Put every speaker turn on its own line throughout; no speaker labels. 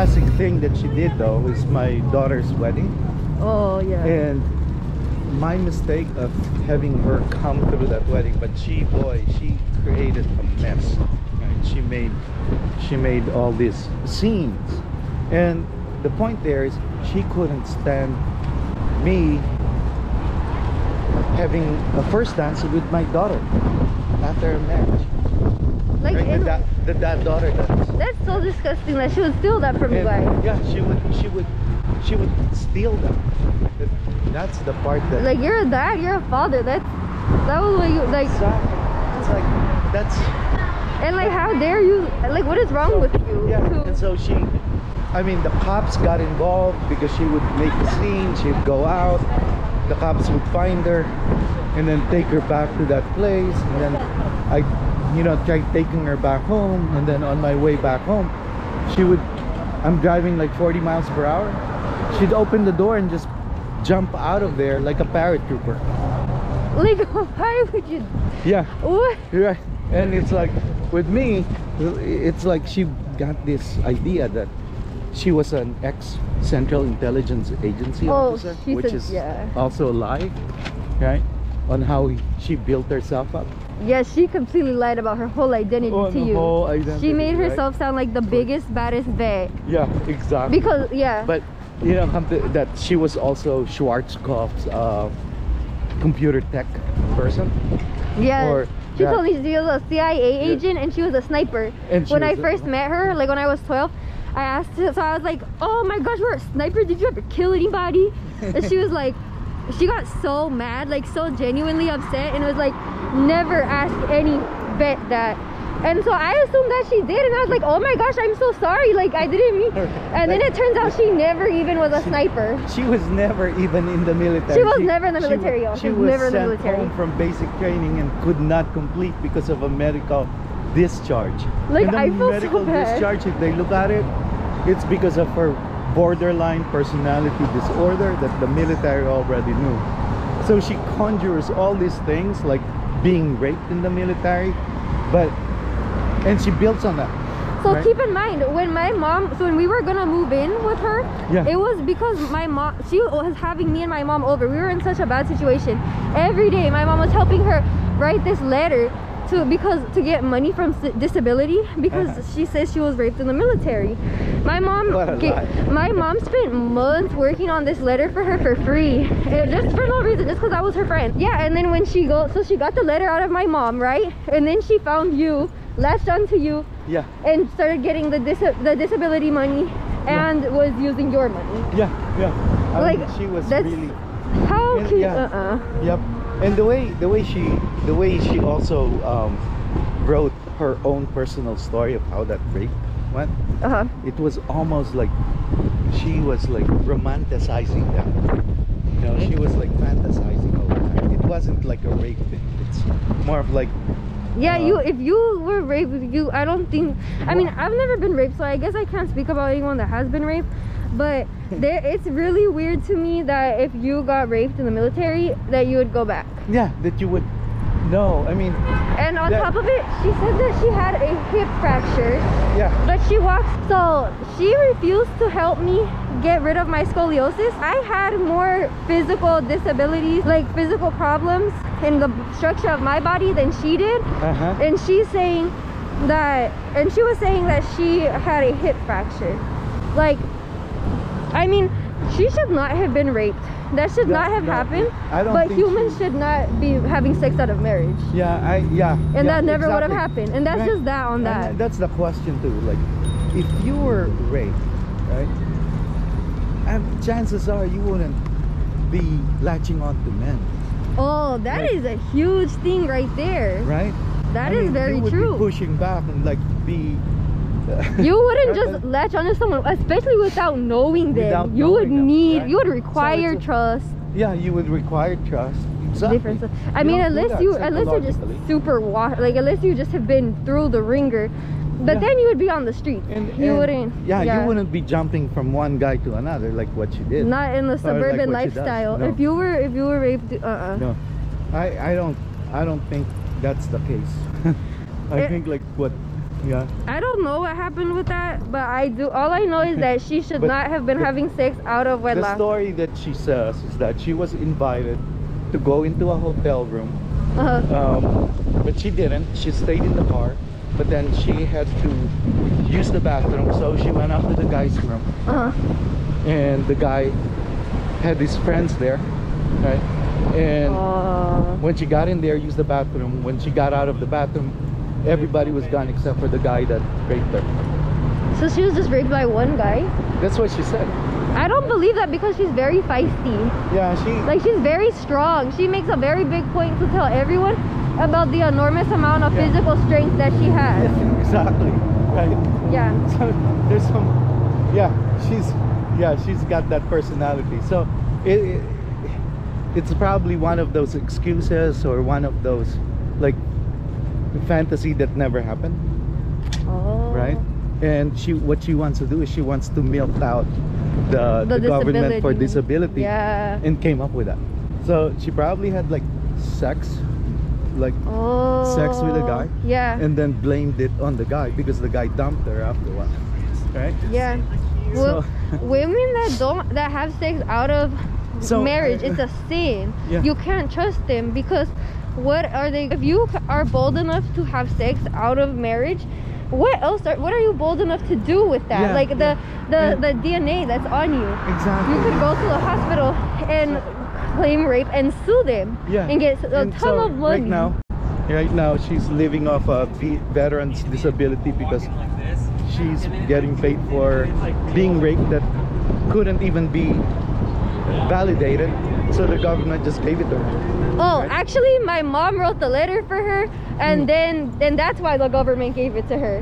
classic thing that she did though is my daughter's wedding.
Oh yeah.
And my mistake of having her come through that wedding, but she created a mess. Right? She made all these scenes, and the point there is she couldn't stand me having a first dance with my daughter after a marriage.
Like
right? the dad-daughter dance.
That's so disgusting that she would steal that from you guys.
Yeah, she would steal that. That's the part that,
like, you're a dad, you're a father. That was what you like.
Exactly. It's like that's.
And like, how dare you? Like, what is wrong with you?
Yeah. And so I mean, the cops got involved because she would make a scene. She'd go out. The cops would find her, and then take her back to that place. And then I, tried taking her back home. And then on my way back home, I'm driving like 40 miles per hour. She'd open the door and just jump out of there like a paratrooper.
Like, why would you?
Yeah.
What?
Right. And it's like, with me, it's like she got this idea that she was an ex-Central Intelligence Agency officer, which is also a lie, right? On how she built herself up.
Yeah, she completely lied about her whole identity to you.
Whole identity,
she made herself sound like the biggest, baddest vet.
Yeah, exactly.
Because,
But, that she was also Schwarzkopf's computer tech person.
Yeah. She told me she was a CIA agent and she was a sniper. And when I first met her, like when I was 12, I asked her, so I was like, oh my gosh, you're a sniper, did you ever kill anybody? And she was like, she got so mad, like so genuinely upset, and was like, never ask any vet that. And so I assumed that she did, and I was like, oh my gosh, I'm so sorry, like I didn't mean. And then it turns out she never even was a sniper.
She was never even in the military.
She was never in the military.
She was
never in the
sent
military.
home from basic training and could not complete because of a medical discharge.
Like,
and the
I feel
medical
so bad.
discharge, if they look at it, it's because of her borderline personality disorder that the military already knew. So she conjures all these things like being raped in the military, and she builds on that.
So
right?
keep in mind, when when we were gonna move in with her, it was because my mom, she was having me and my mom over. We were in such a bad situation. Every day my mom was helping her write this letter to get money from disability because she says she was raped in the military. My mom spent months working on this letter for her for free, just for no reason, just because I was her friend. Yeah. And then when she got the letter out of my mom, right? And then she found you, latched onto you, and started getting the disability money, and was using your money. I mean, she was really. How cute.
Yep. And the way she also wrote her own personal story of how that rape went, it was almost like she was like romanticizing that. She was like fantasizing over that. It wasn't like a rape thing. It's more of like,
if you were raped, I don't think, I mean, I've never been raped, so I guess I can't speak about anyone that has been raped. But it's really weird to me that if you got raped in the military, that you would go back. Yeah,
that you would. No, I mean.
And on top of it, she said that she had a hip fracture. Yeah. But she walks, so she refused to help me get rid of my scoliosis. I had more physical disabilities, like physical problems in the structure of my body than she did. And she was saying that she had a hip fracture. Like, I mean, she should not have been raped. That should not have happened. But humans should not be having sex out of marriage. And that never would have happened. And that's just that on that.
And that's the question too. Like, if you were raped, right? And chances are you wouldn't be latching on to men.
Oh, that is a huge thing right there.
Right?
That is very true.
You would be pushing back and like be.
You wouldn't just latch onto someone, especially without knowing them. You would require trust.
Yeah, you would require trust. Exactly.
I mean, unless you're just super unless you just have been through the ringer, but then you would be on the street. You wouldn't.
You wouldn't be jumping from one guy to another like what you did.
Not in the suburban lifestyle. No. If you were raped,
No, I don't think that's the case. I think like what Yeah.
I don't know what happened with that, but all I know is that she should not have been having sex out of wedlock.
The story that she says is that she was invited to go into a hotel room, but she didn't. She stayed in the car, but then she had to use the bathroom, so she went up to the guy's room, and the guy had his friends there, right? And when she got in there, used the bathroom, when she got out of the bathroom, everybody was gone except for the guy that raped her.
So she was just raped by one guy?
That's what she said.
I don't believe that, because she's very feisty.
Yeah,
she's very strong. She makes a very big point to tell everyone about the enormous amount of physical strength that she has.
Yeah, exactly. Right.
Yeah.
So there's some, she's got that personality. So it's probably one of those excuses, or one of those like fantasy that never happened. Right? And what she wants to do is she wants to milk out the government for disability, and came up with that. So she probably had like sex with a guy, and then blamed it on the guy because the guy dumped her after a while, right?
Well, women that have sex out of marriage, it's a sin. You can't trust them, because what are they? If you are bold enough to have sex out of marriage, what are you bold enough to do with that? Like the DNA that's on you.
Exactly.
You could go to the hospital and claim rape and sue them, and get a ton of money.
Right now she's living off a veteran's disability because she's getting paid for being raped that couldn't even be validated, so the government just gave it to her.
Actually my mom wrote the letter for her, and then that's why the government gave it to her,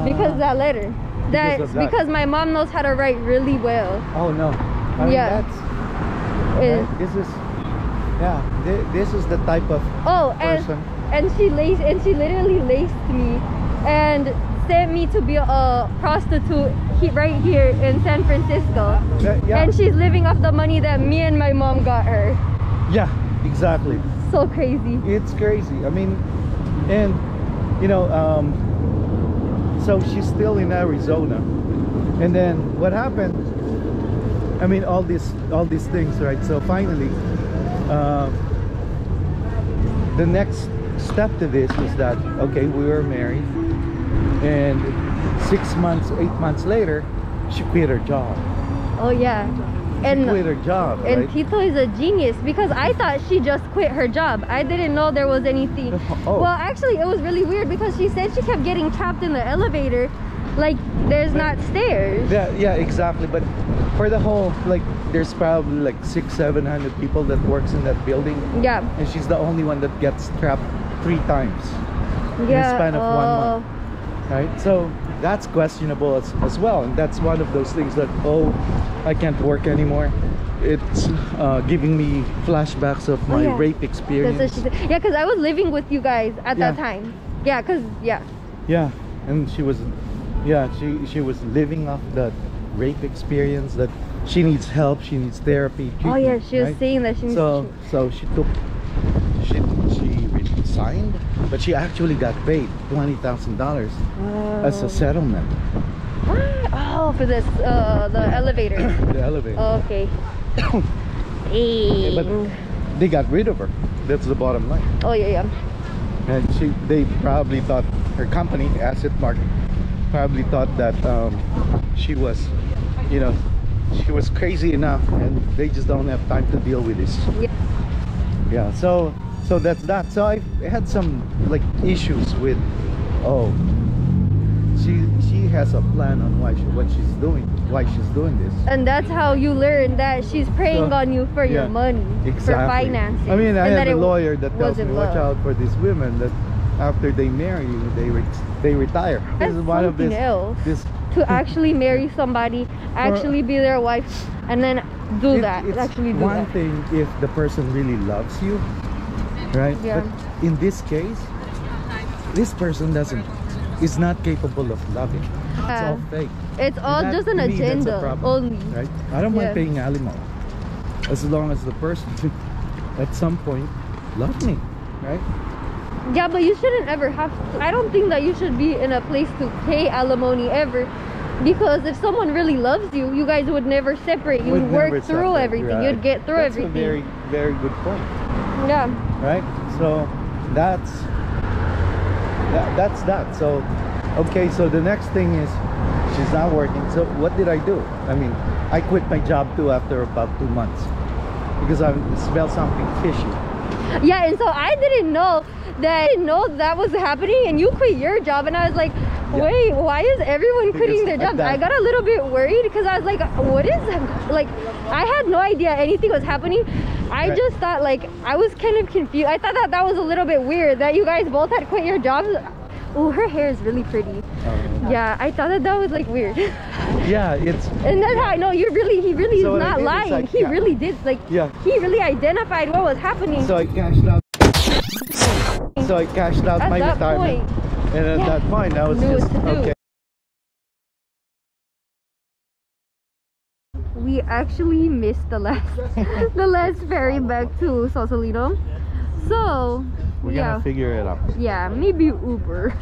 because of that letter. Because my mom knows how to write really well.
Oh no. I mean, this is the type of person.
And she literally laced me and sent me to be a prostitute right here in San Francisco. And she's living off the money that me and my mom got her.
Yeah, exactly.
So crazy.
It's crazy. I mean, and you know, so she's still in Arizona, and then what happened? I mean, all these things, right? So finally, the next step to this was that, okay, we were married, and 6 months, 8 months later, she quit her job. She quit her job,
and
right?
Tito is a genius, because I thought she just quit her job. I didn't know there was anything. Well, actually it was really weird, because she said she kept getting trapped in the elevator, like there's not stairs.
Yeah, exactly. But for the whole, like, there's probably like 600-700 people that works in that building, and she's the only one that gets trapped 3 times in the span of 1 month, right? So that's questionable as well, and that's one of those things that, I can't work anymore. It's giving me flashbacks of my rape experience.
Because I was living with you guys at that time.
And she was she was living off that rape experience, that she needs help, she needs therapy, treatment,
she was saying that she needs
so she resigned, but she actually got paid $20,000 as a settlement.
For this the elevator.
The elevator.
Okay.
But they got rid of her. That's the bottom line. And they probably thought, her company, Asset Market, probably thought that she was, she was crazy enough, and they just don't have time to deal with this. So that's that. So I had some like issues with, she has a plan on why she's doing this, and
that's how you learn that she's preying on you for your money, for financing.
I mean, I have a lawyer that tells me, watch out for these women, that after they marry you, they retire.
That's something else. To actually marry somebody, actually be their wife, and then do that. Actually do
one thing if the person really loves you, right? But in this case, this person is not capable of loving. It's all fake.
It's all just an agenda only.
Right? I don't mind paying alimony, as long as the person at some point loved me, right?
Yeah, but you shouldn't ever have to. I don't think that you should be in a place to pay alimony ever, because if someone really loves you, you guys would never separate. You would work through everything. Right. You'd get through everything.
That's a very, very good point.
Yeah.
Right. So that's that. So okay. So the next thing is she's not working. So what did I do? I mean, I quit my job too after about 2 months because I smelled something fishy.
Yeah, and so I didn't know that was happening, and you quit your job, and I was like, wait, why is everyone quitting their jobs? I got a little bit worried because I was like, what is that? Like, I had no idea anything was happening. I just thought, like, I was kind of confused. I thought that was a little bit weird that you guys both had quit your jobs. Oh, her hair is really pretty. Yeah, I thought that was like weird.
Yeah, it's.
And that's how I know he really is not lying. Like, he really did, like, he really identified what was happening.
So I cashed out. My retirement. And at that point, I was just okay.
We actually missed the last ferry back to Sausalito. So
we're gonna figure it out.
Yeah, maybe Uber.